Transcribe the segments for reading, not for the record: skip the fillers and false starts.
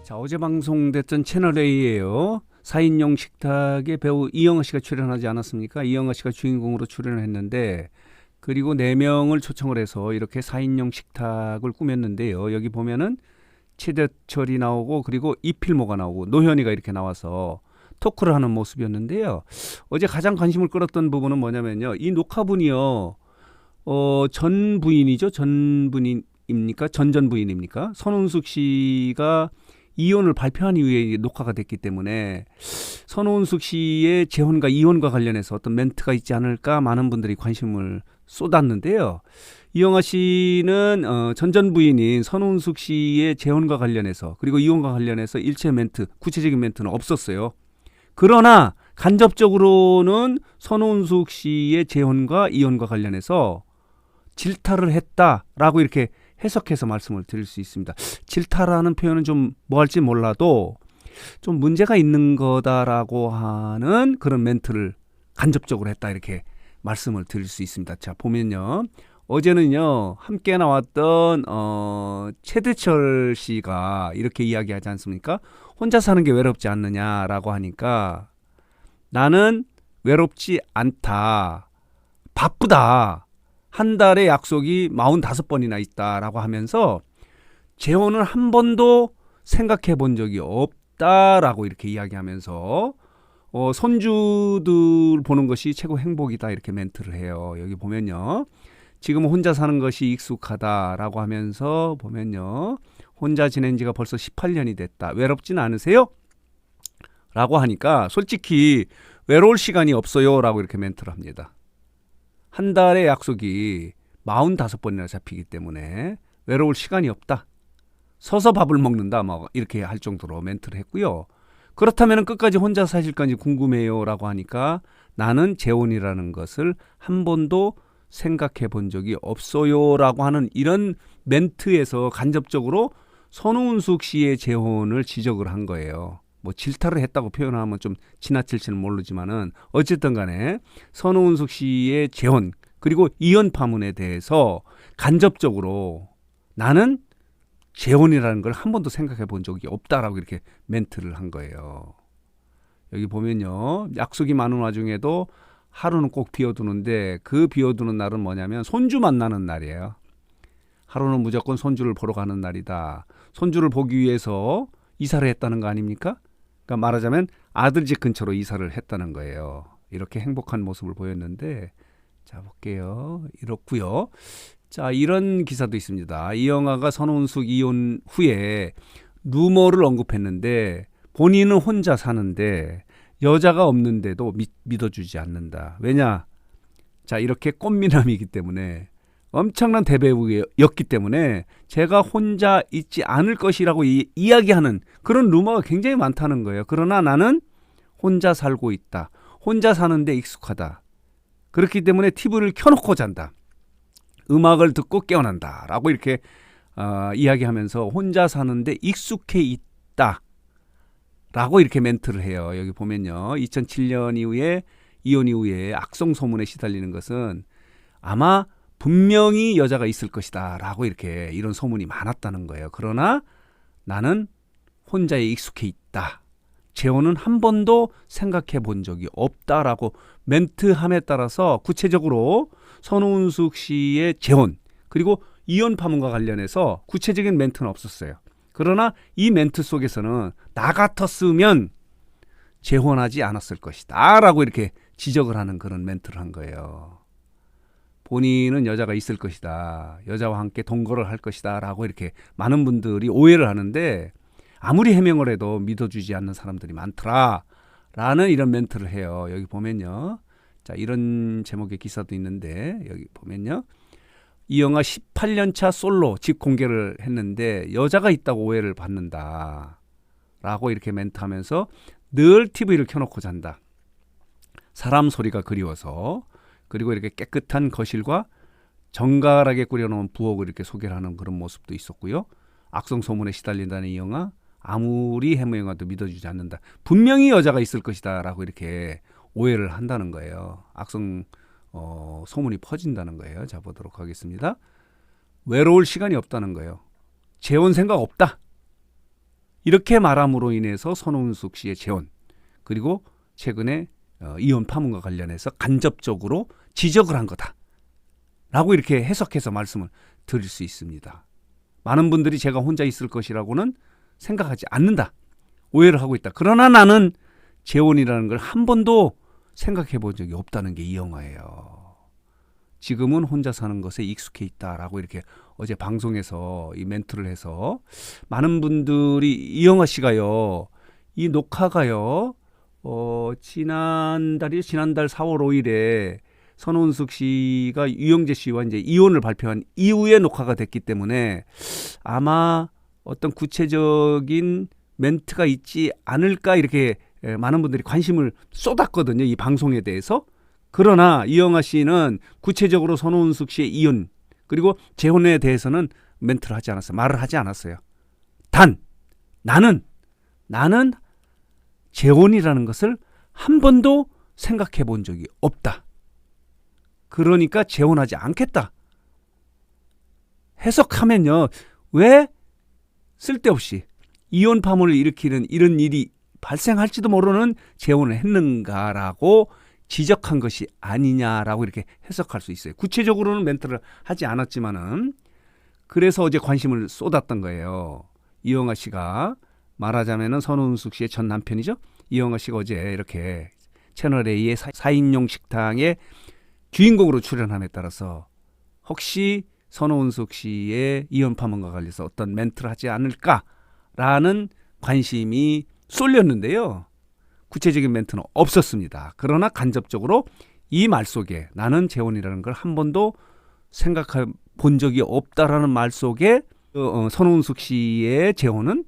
자, 어제 방송됐던 채널A예요. 4인용 식탁에 배우 이영하 씨가 출연하지 않았습니까? 이영하 씨가 주인공으로 출연을 했는데, 그리고 4명을 초청을 해서 이렇게 4인용 식탁을 꾸몄는데요. 여기 보면은 최대철이 나오고, 그리고 이필모가 나오고, 노현이가 이렇게 나와서 토크를 하는 모습이었는데요. 어제 가장 관심을 끌었던 부분은 뭐냐면요. 이 녹화분이요. 전 부인이죠. 전 부인입니까? 전 부인입니까? 선운숙 씨가 이혼을 발표한 이후에 녹화가 됐기 때문에 선운숙 씨의 재혼과 이혼과 관련해서 어떤 멘트가 있지 않을까 많은 분들이 관심을 쏟았는데요. 이영하 씨는 전 부인인 선운숙 씨의 재혼과 관련해서 그리고 이혼과 관련해서 일체 멘트, 구체적인 멘트는 없었어요. 그러나 간접적으로는 선운숙 씨의 재혼과 이혼과 관련해서 질타를 했다라고 이렇게 해석해서 말씀을 드릴 수 있습니다. 질타라는 표현은 좀 뭐 할지 몰라도 좀 문제가 있는 거다라고 하는 그런 멘트를 간접적으로 했다 이렇게 말씀을 드릴 수 있습니다. 자, 보면요. 어제는요. 함께 나왔던 최대철 씨가 이렇게 이야기하지 않습니까? 혼자 사는 게 외롭지 않느냐라고 하니까 나는 외롭지 않다. 바쁘다. 한 달에 약속이 45번이나 있다라고 하면서 재혼을 한 번도 생각해 본 적이 없다라고 이렇게 이야기하면서 손주들 보는 것이 최고 행복이다 이렇게 멘트를 해요. 여기 보면요. 지금 혼자 사는 것이 익숙하다라고 하면서 보면요. 혼자 지낸 지가 벌써 18년이 됐다. 외롭진 않으세요? 라고 하니까 솔직히 외로울 시간이 없어요 라고 이렇게 멘트를 합니다. 한 달에 약속이 45번이나 잡히기 때문에 외로울 시간이 없다. 서서 밥을 먹는다. 뭐 이렇게 할 정도로 멘트를 했고요. 그렇다면 끝까지 혼자 사실 건지 궁금해요 라고 하니까 나는 재혼이라는 것을 한 번도 생각해 본 적이 없어요 라고 하는 이런 멘트에서 간접적으로 선운숙 씨의 재혼을 지적을 한 거예요. 뭐 질타를 했다고 표현하면 좀 지나칠지는 모르지만은 어쨌든 간에 선운숙 씨의 재혼 그리고 이혼 파문에 대해서 간접적으로 나는 재혼이라는 걸 한 번도 생각해 본 적이 없다라고 이렇게 멘트를 한 거예요. 여기 보면요. 약속이 많은 와중에도 하루는 꼭 비워두는데 그 비워두는 날은 뭐냐면 손주 만나는 날이에요. 하루는 무조건 손주를 보러 가는 날이다. 손주를 보기 위해서 이사를 했다는 거 아닙니까? 그러니까 말하자면 아들 집 근처로 이사를 했다는 거예요. 이렇게 행복한 모습을 보였는데 자 볼게요. 이렇고요. 자 이런 기사도 있습니다. 이영하가 선운숙 이혼 후에 루머를 언급했는데 본인은 혼자 사는데 여자가 없는데도 믿어주지 않는다. 왜냐? 자 이렇게 꽃미남이기 때문에 엄청난 대배우였기 때문에 제가 혼자 있지 않을 것이라고 이야기하는 그런 루머가 굉장히 많다는 거예요. 그러나 나는 혼자 살고 있다. 혼자 사는데 익숙하다. 그렇기 때문에 TV를 켜놓고 잔다. 음악을 듣고 깨어난다. 라고 이렇게 이야기하면서 혼자 사는데 익숙해 있다. 라고 이렇게 멘트를 해요. 여기 보면요. 2007년 이후에 이혼 이후에 악성 소문에 시달리는 것은 아마 분명히 여자가 있을 것이다 라고 이렇게 이런 소문이 많았다는 거예요. 그러나 나는 혼자에 익숙해 있다. 재혼은 한 번도 생각해 본 적이 없다라고 멘트함에 따라서 구체적으로 선운숙 씨의 재혼 그리고 이혼 파문과 관련해서 구체적인 멘트는 없었어요. 그러나 이 멘트 속에서는 나 같았으면 재혼하지 않았을 것이다 라고 이렇게 지적을 하는 그런 멘트를 한 거예요. 본인은 여자가 있을 것이다. 여자와 함께 동거를 할 것이다. 라고 이렇게 많은 분들이 오해를 하는데 아무리 해명을 해도 믿어주지 않는 사람들이 많더라. 라는 이런 멘트를 해요. 여기 보면요. 자, 이런 제목의 기사도 있는데 여기 보면요. 이영하 18년차 솔로 집 공개를 했는데 여자가 있다고 오해를 받는다. 라고 이렇게 멘트하면서 늘 TV를 켜놓고 잔다. 사람 소리가 그리워서 그리고 이렇게 깨끗한 거실과 정갈하게 꾸려놓은 부엌을 이렇게 소개를 하는 그런 모습도 있었고요. 악성 소문에 시달린다는 이영하 아무리 해명해도 믿어주지 않는다. 분명히 여자가 있을 것이다 라고 이렇게 오해를 한다는 거예요. 악성 소문이 퍼진다는 거예요. 자 보도록 하겠습니다. 외로울 시간이 없다는 거예요. 재혼 생각 없다. 이렇게 말함으로 인해서 손은숙 씨의 재혼, 그리고 최근에 이혼 파문과 관련해서 간접적으로 지적을 한 거다 라고 이렇게 해석해서 말씀을 드릴 수 있습니다. 많은 분들이 제가 혼자 있을 것이라고는 생각하지 않는다, 오해를 하고 있다. 그러나 나는 재혼이라는 걸 한 번도 생각해 본 적이 없다는 게 이 영화예요. 지금은 혼자 사는 것에 익숙해 있다라고 이렇게 어제 방송에서 이 멘트를 해서 많은 분들이 이영하 씨가요, 이 녹화가요, 지난달 4월 5일에 손은숙 씨가 유영재 씨와 이제 이혼을 발표한 이후에 녹화가 됐기 때문에 아마 어떤 구체적인 멘트가 있지 않을까 이렇게 많은 분들이 관심을 쏟았거든요, 이 방송에 대해서. 그러나 이영하 씨는 구체적으로 손은숙 씨의 이혼 그리고 재혼에 대해서는 멘트를 하지 않았어요. 말을 하지 않았어요. 단 나는 재혼이라는 것을 한 번도 생각해 본 적이 없다. 그러니까 재혼하지 않겠다. 해석하면요, 왜 쓸데없이 이혼 파문을 일으키는 이런 일이 발생할지도 모르는 재혼을 했는가라고 지적한 것이 아니냐라고 이렇게 해석할 수 있어요. 구체적으로는 멘트를 하지 않았지만은, 그래서 어제 관심을 쏟았던 거예요. 이영하 씨가 말하자면은 손은숙 씨의 전 남편이죠. 이영하 씨가 어제 이렇게 채널A의 4인용 식당에 주인공으로 출연함에 따라서 혹시 손은숙 씨의 이혼 파문과 관련해서 어떤 멘트를 하지 않을까라는 관심이 쏠렸는데요. 구체적인 멘트는 없었습니다. 그러나 간접적으로 이 말 속에 나는 재혼이라는 걸 한 번도 생각해 본 적이 없다라는 말 속에 손은숙 씨의 재혼은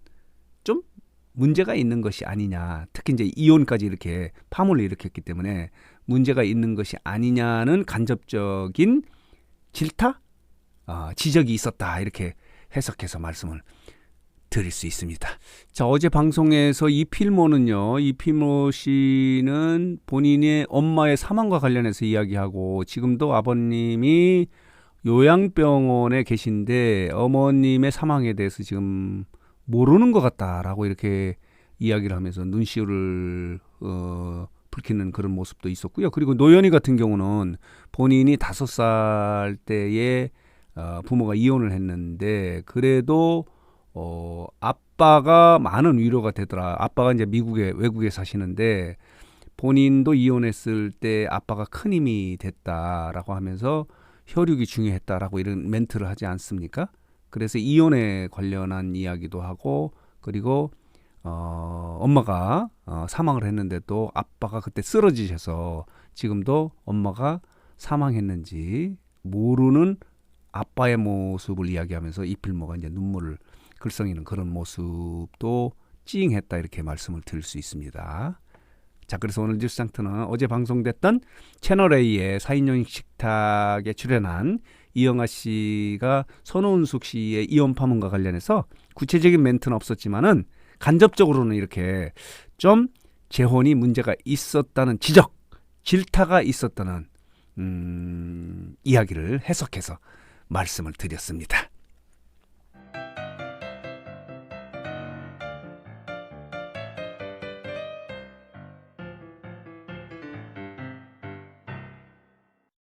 좀 문제가 있는 것이 아니냐. 특히 이제 이혼까지 이렇게 파문을 일으켰기 때문에 문제가 있는 것이 아니냐는 간접적인 질타, 지적이 있었다 이렇게 해석해서 말씀을 드릴 수 있습니다. 자, 어제 방송에서 이필모는요, 이필모 씨는 본인의 엄마의 사망과 관련해서 이야기하고 지금도 아버님이 요양병원에 계신데 어머님의 사망에 대해서 지금 모르는 것 같다라고 이렇게 이야기를 하면서 눈시울을 붉히는 그런 모습도 있었고요. 그리고 노현이 같은 경우는 본인이 5살 때에 부모가 이혼을 했는데 그래도 아빠가 많은 위로가 되더라. 아빠가 이제 외국에 사시는데 본인도 이혼했을 때 아빠가 큰 힘이 됐다라고 하면서 혈육이 중요했다라고 이런 멘트를 하지 않습니까? 그래서 이혼에 관련한 이야기도 하고, 그리고 엄마가 사망을 했는데도 아빠가 그때 쓰러지셔서 지금도 엄마가 사망했는지 모르는 아빠의 모습을 이야기하면서 이필모가 이제 눈물을 글썽이는 그런 모습도 찡했다 이렇게 말씀을 드릴 수 있습니다. 자, 그래서 오늘 뉴스상트는 어제 방송됐던 채널A의 4인용 식탁에 출연한 이영하 씨가 손은숙 씨의 이혼 파문과 관련해서 구체적인 멘트는 없었지만은 간접적으로는 이렇게 좀 재혼이 문제가 있었다는 지적, 질타가 있었다는 이야기를 해석해서 말씀을 드렸습니다.